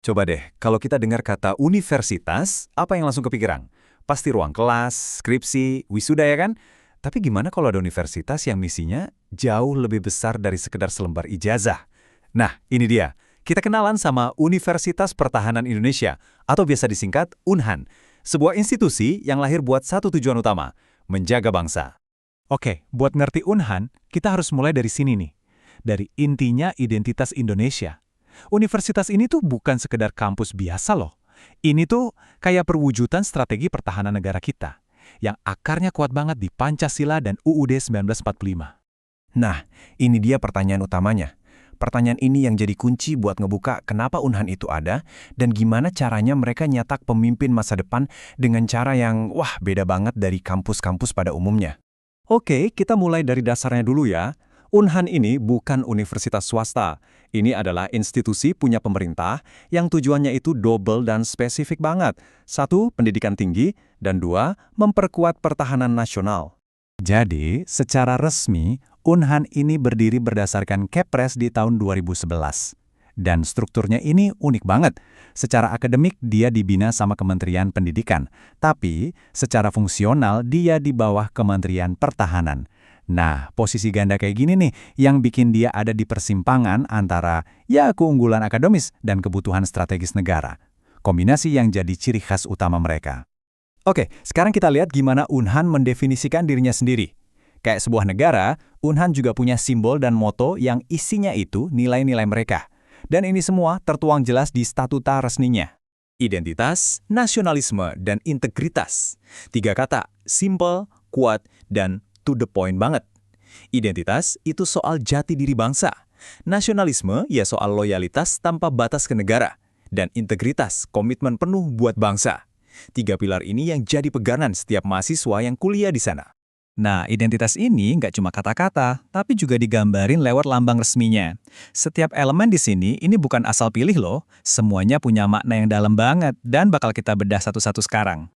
Coba deh, kalau kita dengar kata universitas, apa yang langsung kepikiran? Pasti ruang kelas, skripsi, wisuda ya kan? Tapi gimana kalau ada universitas yang misinya jauh lebih besar dari sekedar selembar ijazah? Nah, ini dia. Kita kenalan sama Universitas Pertahanan Indonesia, atau biasa disingkat UNHAN. Sebuah institusi yang lahir buat satu tujuan utama, menjaga bangsa. Oke, buat ngerti Unhan, kita harus mulai dari sini nih. Dari intinya identitas Indonesia. Universitas ini tuh bukan sekedar kampus biasa loh. Ini tuh kayak perwujudan strategi pertahanan negara kita, yang akarnya kuat banget di Pancasila dan UUD 1945. Nah, ini dia pertanyaan utamanya. Pertanyaan ini yang jadi kunci buat ngebuka kenapa Unhan itu ada dan gimana caranya mereka nyetak pemimpin masa depan dengan cara yang, wah, beda banget dari kampus-kampus pada umumnya. Oke, kita mulai dari dasarnya dulu ya. UNHAN ini bukan universitas swasta. Ini adalah institusi punya pemerintah yang tujuannya itu double dan spesifik banget. Satu, pendidikan tinggi, dan dua, memperkuat pertahanan nasional. Jadi, secara resmi, Unhan ini berdiri berdasarkan Kepres di tahun 2011. Dan strukturnya ini unik banget. Secara akademik, dia dibina sama Kementerian Pendidikan. Tapi, secara fungsional, dia di bawah Kementerian Pertahanan. Nah, posisi ganda kayak gini nih, yang bikin dia ada di persimpangan antara keunggulan akademis dan kebutuhan strategis negara. Kombinasi yang jadi ciri khas utama mereka. Oke, sekarang kita lihat gimana UNHAN mendefinisikan dirinya sendiri. Kayak sebuah negara, UNHAN juga punya simbol dan moto yang isinya itu nilai-nilai mereka. Dan ini semua tertuang jelas di statuta resminya. Identitas, nasionalisme, dan integritas. Tiga kata, simple, kuat, dan to the point banget. Identitas itu soal jati diri bangsa. Nasionalisme ya soal loyalitas tanpa batas ke negara. Dan integritas, komitmen penuh buat bangsa. Tiga pilar ini yang jadi pegangan setiap mahasiswa yang kuliah di sana. Nah, identitas ini nggak cuma kata-kata, tapi juga digambarin lewat lambang resminya. Setiap elemen di sini ini bukan asal pilih loh, semuanya punya makna yang dalam banget dan bakal kita bedah satu-satu sekarang.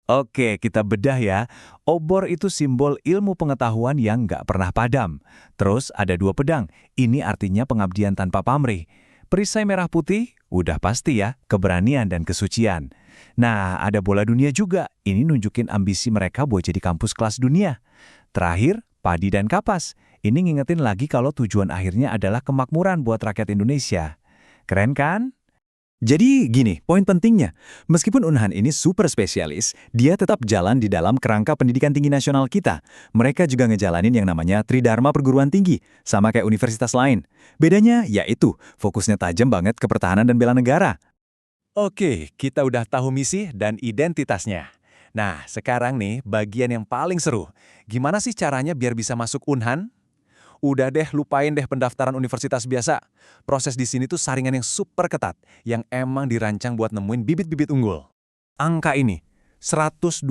Oke, kita bedah ya. Obor itu simbol ilmu pengetahuan yang nggak pernah padam. Terus ada dua pedang, ini artinya pengabdian tanpa pamrih. Perisai merah putih, udah pasti ya, keberanian dan kesucian. Nah, ada bola dunia juga. Ini nunjukin ambisi mereka buat jadi kampus kelas dunia. Terakhir, padi dan kapas. Ini ngingetin lagi kalau tujuan akhirnya adalah kemakmuran buat rakyat Indonesia. Keren kan? Jadi gini, poin pentingnya. Meskipun UNHAN ini super spesialis, dia tetap jalan di dalam kerangka pendidikan tinggi nasional kita. Mereka juga ngejalanin yang namanya Tridharma Perguruan Tinggi, sama kayak universitas lain. Bedanya yaitu fokusnya tajam banget ke pertahanan dan bela negara. Oke, kita udah tahu misi dan identitasnya. Nah, sekarang nih bagian yang paling seru. Gimana sih caranya biar bisa masuk UNHAN? Udah deh, lupain deh pendaftaran universitas biasa. Proses di sini tuh saringan yang super ketat, yang emang dirancang buat nemuin bibit-bibit unggul. Angka ini, 120.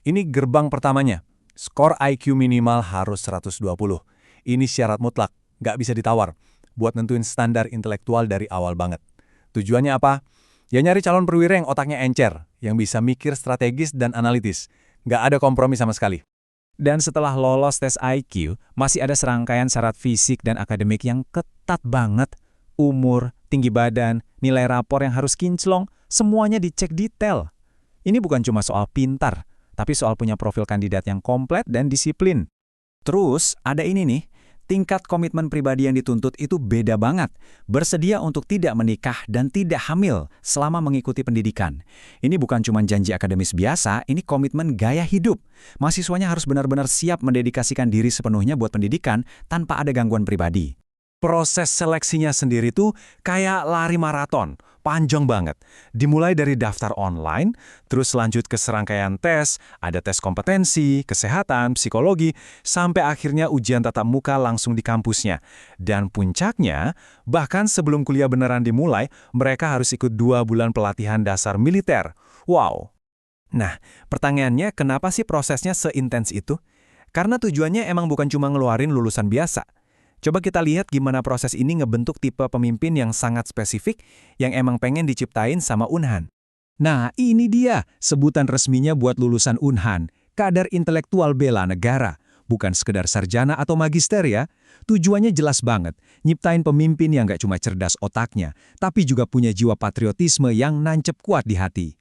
Ini gerbang pertamanya. Skor IQ minimal harus 120. Ini syarat mutlak, nggak bisa ditawar. Buat nentuin standar intelektual dari awal banget. Tujuannya apa? Ya nyari calon perwira yang otaknya encer, yang bisa mikir strategis dan analitis. Nggak ada kompromi sama sekali. Dan setelah lolos tes IQ, masih ada serangkaian syarat fisik dan akademik yang ketat banget. Umur, tinggi badan, nilai rapor yang harus kinclong, semuanya dicek detail. Ini bukan cuma soal pintar, tapi soal punya profil kandidat yang komplit dan disiplin. Terus, ada ini nih, tingkat komitmen pribadi yang dituntut itu beda banget. Bersedia untuk tidak menikah dan tidak hamil selama mengikuti pendidikan. Ini bukan cuma janji akademis biasa, ini komitmen gaya hidup. Mahasiswanya harus benar-benar siap mendedikasikan diri sepenuhnya buat pendidikan tanpa ada gangguan pribadi. Proses seleksinya sendiri tuh kayak lari maraton, panjang banget. Dimulai dari daftar online, terus lanjut ke serangkaian tes, ada tes kompetensi, kesehatan, psikologi, sampai akhirnya ujian tatap muka langsung di kampusnya. Dan puncaknya, bahkan sebelum kuliah beneran dimulai, mereka harus ikut 2 bulan pelatihan dasar militer. Wow! Nah, pertanyaannya kenapa sih prosesnya seintens itu? Karena tujuannya emang bukan cuma ngeluarin lulusan biasa. Coba kita lihat gimana proses ini ngebentuk tipe pemimpin yang sangat spesifik yang emang pengen diciptain sama UNHAN. Nah, ini dia sebutan resminya buat lulusan UNHAN, kadar intelektual bela negara. Bukan sekedar sarjana atau magister ya. Tujuannya jelas banget, nyiptain pemimpin yang nggak cuma cerdas otaknya, tapi juga punya jiwa patriotisme yang nancep kuat di hati.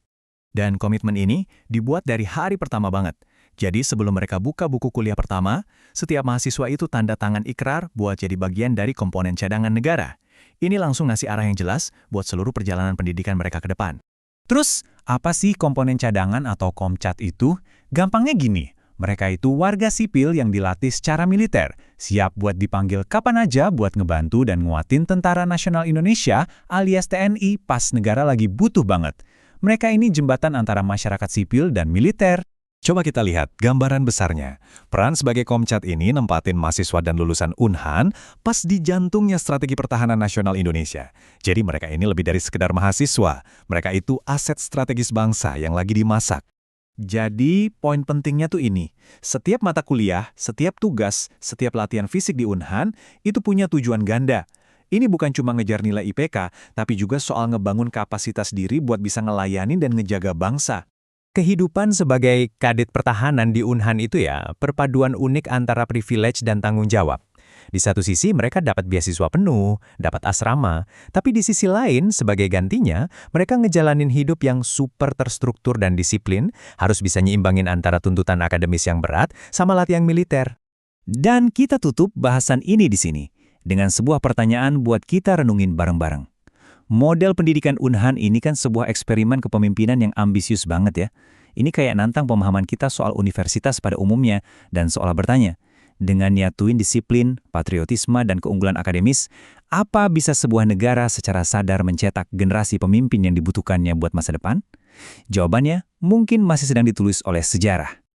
Dan komitmen ini dibuat dari hari pertama banget. Jadi sebelum mereka buka buku kuliah pertama, setiap mahasiswa itu tanda tangan ikrar buat jadi bagian dari komponen cadangan negara. Ini langsung ngasih arah yang jelas buat seluruh perjalanan pendidikan mereka ke depan. Terus, apa sih komponen cadangan atau Komcat itu? Gampangnya gini, mereka itu warga sipil yang dilatih secara militer, siap buat dipanggil kapan aja buat ngebantu dan nguatin Tentara Nasional Indonesia alias TNI pas negara lagi butuh banget. Mereka ini jembatan antara masyarakat sipil dan militer. Coba kita lihat gambaran besarnya. Peran sebagai Komcat ini nempatin mahasiswa dan lulusan Unhan pas di jantungnya strategi pertahanan nasional Indonesia. Jadi mereka ini lebih dari sekedar mahasiswa. Mereka itu aset strategis bangsa yang lagi dimasak. Jadi poin pentingnya tuh ini. Setiap mata kuliah, setiap tugas, setiap latihan fisik di Unhan itu punya tujuan ganda. Ini bukan cuma ngejar nilai IPK, tapi juga soal ngebangun kapasitas diri buat bisa ngelayanin dan ngejaga bangsa. Kehidupan sebagai kadit pertahanan di Unhan itu ya, perpaduan unik antara privilege dan tanggung jawab. Di satu sisi mereka dapat beasiswa penuh, dapat asrama, tapi di sisi lain sebagai gantinya, mereka ngejalanin hidup yang super terstruktur dan disiplin, harus bisa nyimbangin antara tuntutan akademis yang berat sama latihan militer. Dan kita tutup bahasan ini di sini, dengan sebuah pertanyaan buat kita renungin bareng-bareng. Model pendidikan Unhan ini kan sebuah eksperimen kepemimpinan yang ambisius banget ya. Ini kayak nantang pemahaman kita soal universitas pada umumnya dan seolah bertanya, dengan nyatuin disiplin, patriotisme, dan keunggulan akademis, apa bisa sebuah negara secara sadar mencetak generasi pemimpin yang dibutuhkannya buat masa depan? Jawabannya mungkin masih sedang ditulis oleh sejarah.